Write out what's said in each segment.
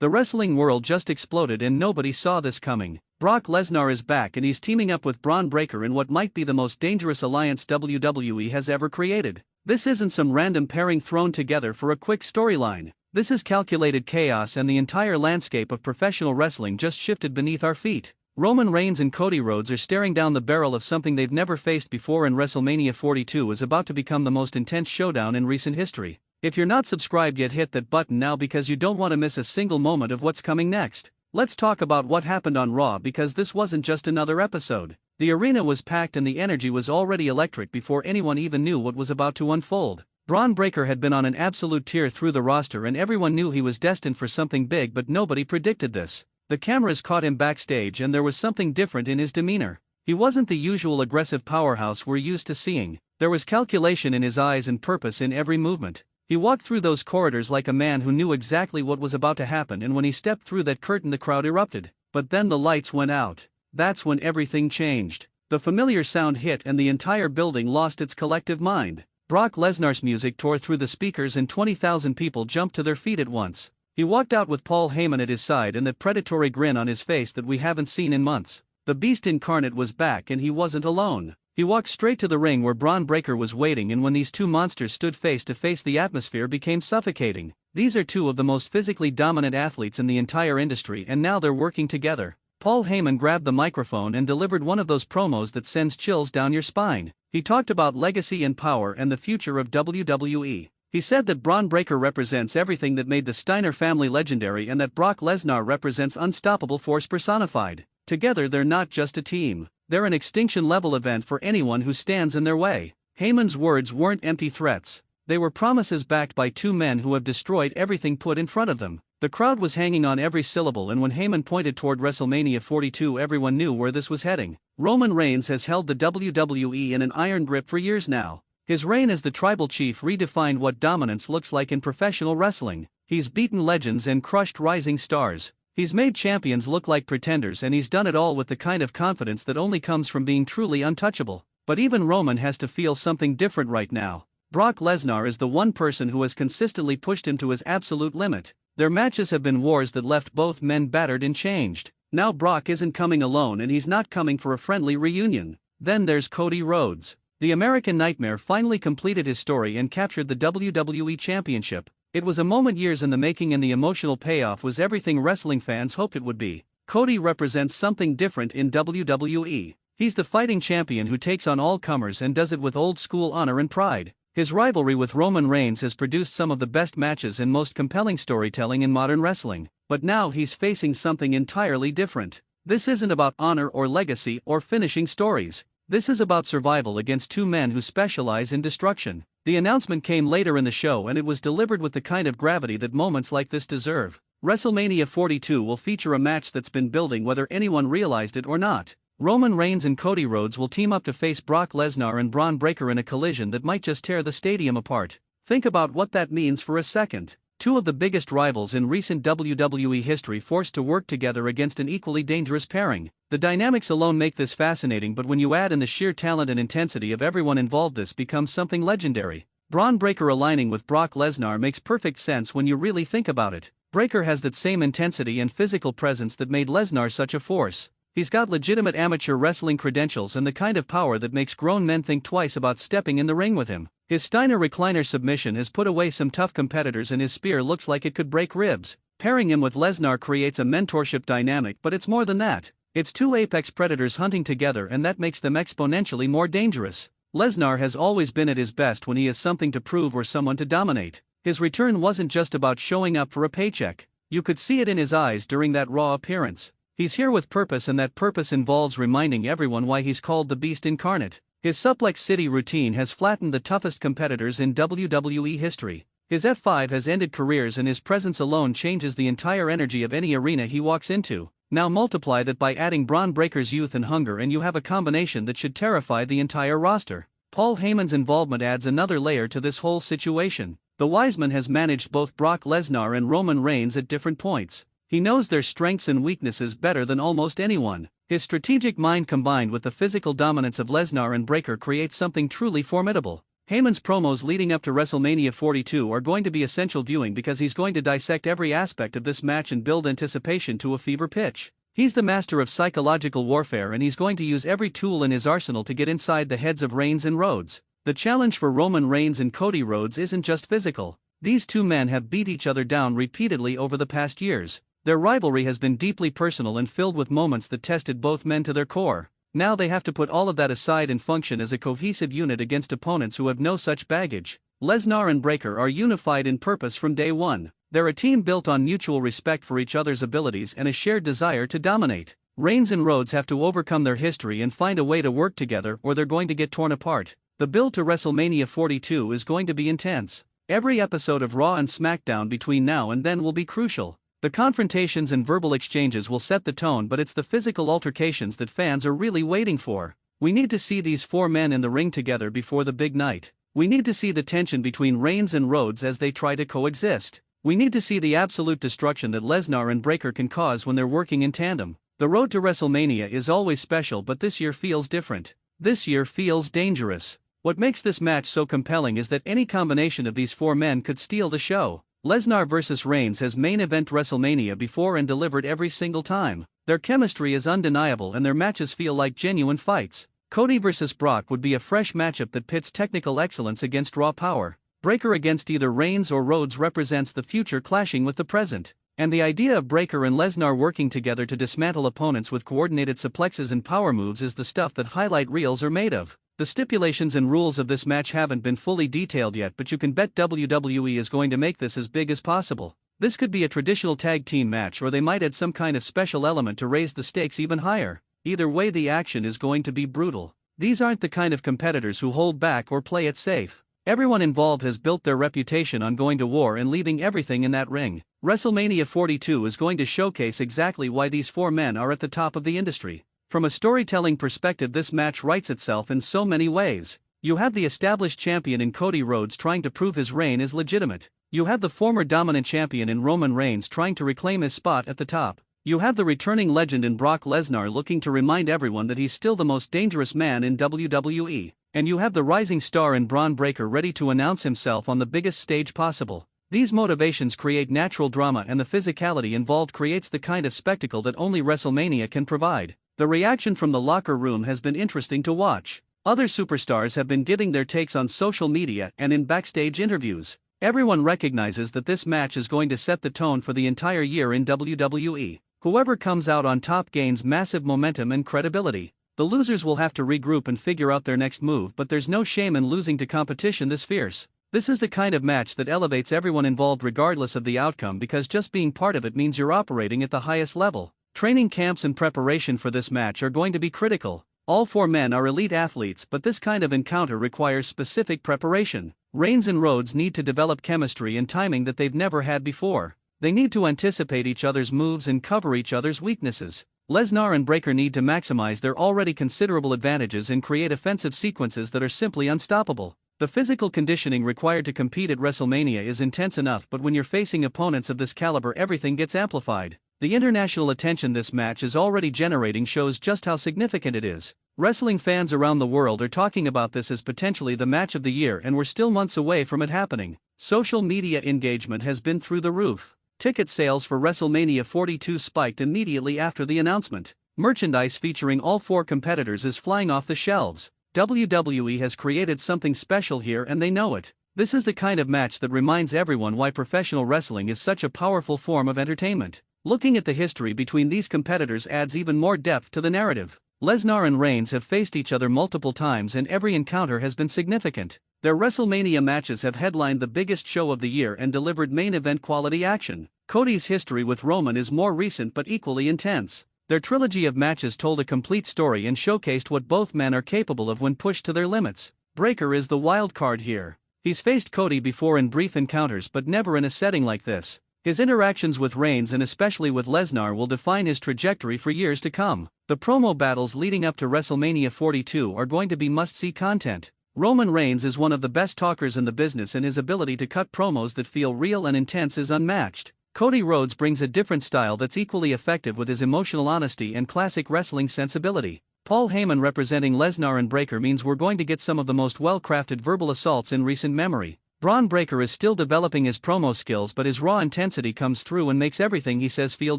The wrestling world just exploded and nobody saw this coming. Brock Lesnar is back and he's teaming up with Bron Breakker in what might be the most dangerous alliance WWE has ever created. This isn't some random pairing thrown together for a quick storyline. This is calculated chaos, and the entire landscape of professional wrestling just shifted beneath our feet. Roman Reigns and Cody Rhodes are staring down the barrel of something they've never faced before, and WrestleMania 42 is about to become the most intense showdown in recent history. If you're not subscribed yet, hit that button now because you don't want to miss a single moment of what's coming next. Let's talk about what happened on Raw, because this wasn't just another episode. The arena was packed and the energy was already electric before anyone even knew what was about to unfold. Bron Breakker had been on an absolute tear through the roster and everyone knew he was destined for something big, but nobody predicted this. The cameras caught him backstage and there was something different in his demeanor. He wasn't the usual aggressive powerhouse we're used to seeing. There was calculation in his eyes and purpose in every movement. He walked through those corridors like a man who knew exactly what was about to happen, and when he stepped through that curtain the crowd erupted. But then the lights went out. That's when everything changed. The familiar sound hit and the entire building lost its collective mind. Brock Lesnar's music tore through the speakers and 20,000 people jumped to their feet at once. He walked out with Paul Heyman at his side and that predatory grin on his face that we haven't seen in months. The Beast incarnate was back and he wasn't alone. He walked straight to the ring where Bron Breakker was waiting, and when these two monsters stood face to face the atmosphere became suffocating. These are two of the most physically dominant athletes in the entire industry and now they're working together. Paul Heyman grabbed the microphone and delivered one of those promos that sends chills down your spine. He talked about legacy and power and the future of WWE. He said that Bron Breakker represents everything that made the Steiner family legendary and that Brock Lesnar represents unstoppable force personified. Together they're not just a team. They're an extinction-level event for anyone who stands in their way. Heyman's words weren't empty threats. They were promises backed by two men who have destroyed everything put in front of them. The crowd was hanging on every syllable, and when Heyman pointed toward WrestleMania 42, everyone knew where this was heading. Roman Reigns has held the WWE in an iron grip for years now. His reign as the tribal chief redefined what dominance looks like in professional wrestling. He's beaten legends and crushed rising stars. He's made champions look like pretenders, and he's done it all with the kind of confidence that only comes from being truly untouchable. But even Roman has to feel something different right now. Brock Lesnar is the one person who has consistently pushed him to his absolute limit. Their matches have been wars that left both men battered and changed. Now Brock isn't coming alone, and he's not coming for a friendly reunion. Then there's Cody Rhodes. The American Nightmare finally completed his story and captured the WWE Championship. It was a moment years in the making, and the emotional payoff was everything wrestling fans hoped it would be. Cody represents something different in WWE. He's the fighting champion who takes on all comers and does it with old-school honor and pride. His rivalry with Roman Reigns has produced some of the best matches and most compelling storytelling in modern wrestling. But now he's facing something entirely different. This isn't about honor or legacy or finishing stories. This is about survival against two men who specialize in destruction. The announcement came later in the show, and it was delivered with the kind of gravity that moments like this deserve. WrestleMania 42 will feature a match that's been building whether anyone realized it or not. Roman Reigns and Cody Rhodes will team up to face Brock Lesnar and Bron Breakker in a collision that might just tear the stadium apart. Think about what that means for a second. Two of the biggest rivals in recent WWE history forced to work together against an equally dangerous pairing. The dynamics alone make this fascinating, but when you add in the sheer talent and intensity of everyone involved, this becomes something legendary. Bron Breakker aligning with Brock Lesnar makes perfect sense when you really think about it. Breakker has that same intensity and physical presence that made Lesnar such a force. He's got legitimate amateur wrestling credentials and the kind of power that makes grown men think twice about stepping in the ring with him. His Steiner recliner submission has put away some tough competitors, and his spear looks like it could break ribs. Pairing him with Lesnar creates a mentorship dynamic, but it's more than that. It's two apex predators hunting together, and that makes them exponentially more dangerous. Lesnar has always been at his best when he has something to prove or someone to dominate. His return wasn't just about showing up for a paycheck. You could see it in his eyes during that Raw appearance. He's here with purpose, and that purpose involves reminding everyone why he's called the Beast Incarnate. His Suplex City routine has flattened the toughest competitors in WWE history. His F5 has ended careers, and his presence alone changes the entire energy of any arena he walks into. Now multiply that by adding Bron Breakker's youth and hunger, and you have a combination that should terrify the entire roster. Paul Heyman's involvement adds another layer to this whole situation. The Wiseman has managed both Brock Lesnar and Roman Reigns at different points. He knows their strengths and weaknesses better than almost anyone. His strategic mind combined with the physical dominance of Lesnar and Breakker creates something truly formidable. Heyman's promos leading up to WrestleMania 42 are going to be essential viewing because he's going to dissect every aspect of this match and build anticipation to a fever pitch. He's the master of psychological warfare and he's going to use every tool in his arsenal to get inside the heads of Reigns and Rhodes. The challenge for Roman Reigns and Cody Rhodes isn't just physical. These two men have beat each other down repeatedly over the past years. Their rivalry has been deeply personal and filled with moments that tested both men to their core. Now they have to put all of that aside and function as a cohesive unit against opponents who have no such baggage. Lesnar and Breakker are unified in purpose from day one. They're a team built on mutual respect for each other's abilities and a shared desire to dominate. Reigns and Rhodes have to overcome their history and find a way to work together or they're going to get torn apart. The build to WrestleMania 42 is going to be intense. Every episode of Raw and SmackDown between now and then will be crucial. The confrontations and verbal exchanges will set the tone, but it's the physical altercations that fans are really waiting for. We need to see these four men in the ring together before the big night. We need to see the tension between Reigns and Rhodes as they try to coexist. We need to see the absolute destruction that Lesnar and Breakker can cause when they're working in tandem. The road to WrestleMania is always special, but this year feels different. This year feels dangerous. What makes this match so compelling is that any combination of these four men could steal the show. Lesnar vs. Reigns has main event WrestleMania before and delivered every single time. Their chemistry is undeniable and their matches feel like genuine fights. Cody vs. Brock would be a fresh matchup that pits technical excellence against raw power. Breakker against either Reigns or Rhodes represents the future clashing with the present. And the idea of Breakker and Lesnar working together to dismantle opponents with coordinated suplexes and power moves is the stuff that highlight reels are made of. The stipulations and rules of this match haven't been fully detailed yet, but you can bet WWE is going to make this as big as possible. This could be a traditional tag team match, or they might add some kind of special element to raise the stakes even higher. Either way, the action is going to be brutal. These aren't the kind of competitors who hold back or play it safe. Everyone involved has built their reputation on going to war and leaving everything in that ring. WrestleMania 42 is going to showcase exactly why these four men are at the top of the industry. From a storytelling perspective, this match writes itself in so many ways. You have the established champion in Cody Rhodes trying to prove his reign is legitimate. You have the former dominant champion in Roman Reigns trying to reclaim his spot at the top. You have the returning legend in Brock Lesnar looking to remind everyone that he's still the most dangerous man in WWE. And you have the rising star in Bron Breakker ready to announce himself on the biggest stage possible. These motivations create natural drama, and the physicality involved creates the kind of spectacle that only WrestleMania can provide. The reaction from the locker room has been interesting to watch. Other superstars have been giving their takes on social media and in backstage interviews. Everyone recognizes that this match is going to set the tone for the entire year in WWE. Whoever comes out on top gains massive momentum and credibility. The losers will have to regroup and figure out their next move, but there's no shame in losing to competition this fierce. This is the kind of match that elevates everyone involved regardless of the outcome, because just being part of it means you're operating at the highest level. Training camps and preparation for this match are going to be critical. All four men are elite athletes, but this kind of encounter requires specific preparation. Reigns and Rhodes need to develop chemistry and timing that they've never had before. They need to anticipate each other's moves and cover each other's weaknesses. Lesnar and Breakker need to maximize their already considerable advantages and create offensive sequences that are simply unstoppable. The physical conditioning required to compete at WrestleMania is intense enough, but when you're facing opponents of this caliber, everything gets amplified. The international attention this match is already generating shows just how significant it is. Wrestling fans around the world are talking about this as potentially the match of the year, and we're still months away from it happening. Social media engagement has been through the roof. Ticket sales for WrestleMania 42 spiked immediately after the announcement. Merchandise featuring all four competitors is flying off the shelves. WWE has created something special here, and they know it. This is the kind of match that reminds everyone why professional wrestling is such a powerful form of entertainment. Looking at the history between these competitors adds even more depth to the narrative. Lesnar and Reigns have faced each other multiple times, and every encounter has been significant. Their WrestleMania matches have headlined the biggest show of the year and delivered main event quality action. Cody's history with Roman is more recent but equally intense. Their trilogy of matches told a complete story and showcased what both men are capable of when pushed to their limits. Breakker is the wild card here. He's faced Cody before in brief encounters, but never in a setting like this. His interactions with Reigns and especially with Lesnar will define his trajectory for years to come. The promo battles leading up to WrestleMania 42 are going to be must-see content. Roman Reigns is one of the best talkers in the business, and his ability to cut promos that feel real and intense is unmatched. Cody Rhodes brings a different style that's equally effective with his emotional honesty and classic wrestling sensibility. Paul Heyman representing Lesnar and Breakker means we're going to get some of the most well-crafted verbal assaults in recent memory. Bron Breakker is still developing his promo skills, but his raw intensity comes through and makes everything he says feel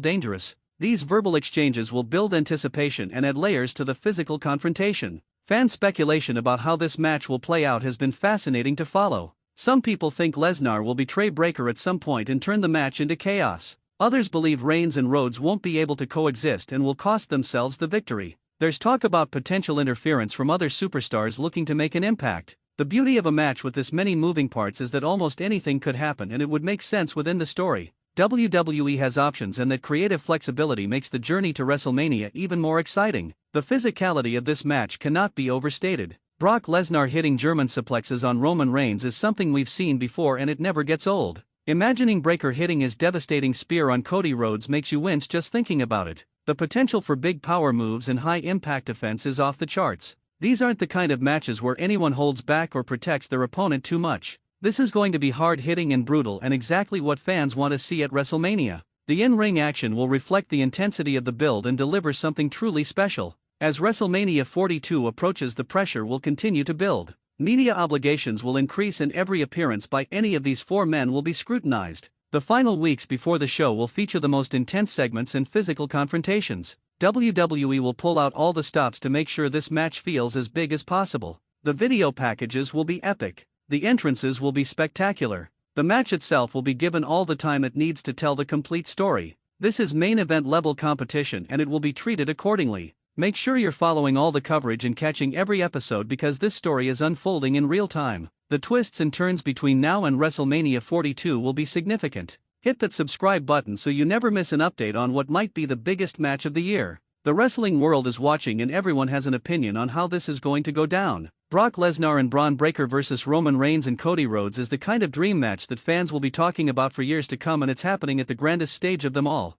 dangerous. These verbal exchanges will build anticipation and add layers to the physical confrontation. Fan speculation about how this match will play out has been fascinating to follow. Some people think Lesnar will betray Breakker at some point and turn the match into chaos. Others believe Reigns and Rhodes won't be able to coexist and will cost themselves the victory. There's talk about potential interference from other superstars looking to make an impact. The beauty of a match with this many moving parts is that almost anything could happen and it would make sense within the story. WWE has options, and that creative flexibility makes the journey to WrestleMania even more exciting. The physicality of this match cannot be overstated. Brock Lesnar hitting German suplexes on Roman Reigns is something we've seen before and it never gets old. Imagining Breakker hitting his devastating spear on Cody Rhodes makes you wince just thinking about it. The potential for big power moves and high-impact offense is off the charts. These aren't the kind of matches where anyone holds back or protects their opponent too much. This is going to be hard-hitting and brutal, and exactly what fans want to see at WrestleMania. The in-ring action will reflect the intensity of the build and deliver something truly special. As WrestleMania 42 approaches, the pressure will continue to build. Media obligations will increase, and every appearance by any of these four men will be scrutinized. The final weeks before the show will feature the most intense segments and physical confrontations. WWE will pull out all the stops to make sure this match feels as big as possible. The video packages will be epic. The entrances will be spectacular. The match itself will be given all the time it needs to tell the complete story. This is main event level competition, and it will be treated accordingly. Make sure you're following all the coverage and catching every episode, because this story is unfolding in real time. The twists and turns between now and WrestleMania 42 will be significant. Hit that subscribe button so you never miss an update on what might be the biggest match of the year. The wrestling world is watching, and everyone has an opinion on how this is going to go down. Brock Lesnar and Bron Breakker versus Roman Reigns and Cody Rhodes is the kind of dream match that fans will be talking about for years to come, and it's happening at the grandest stage of them all.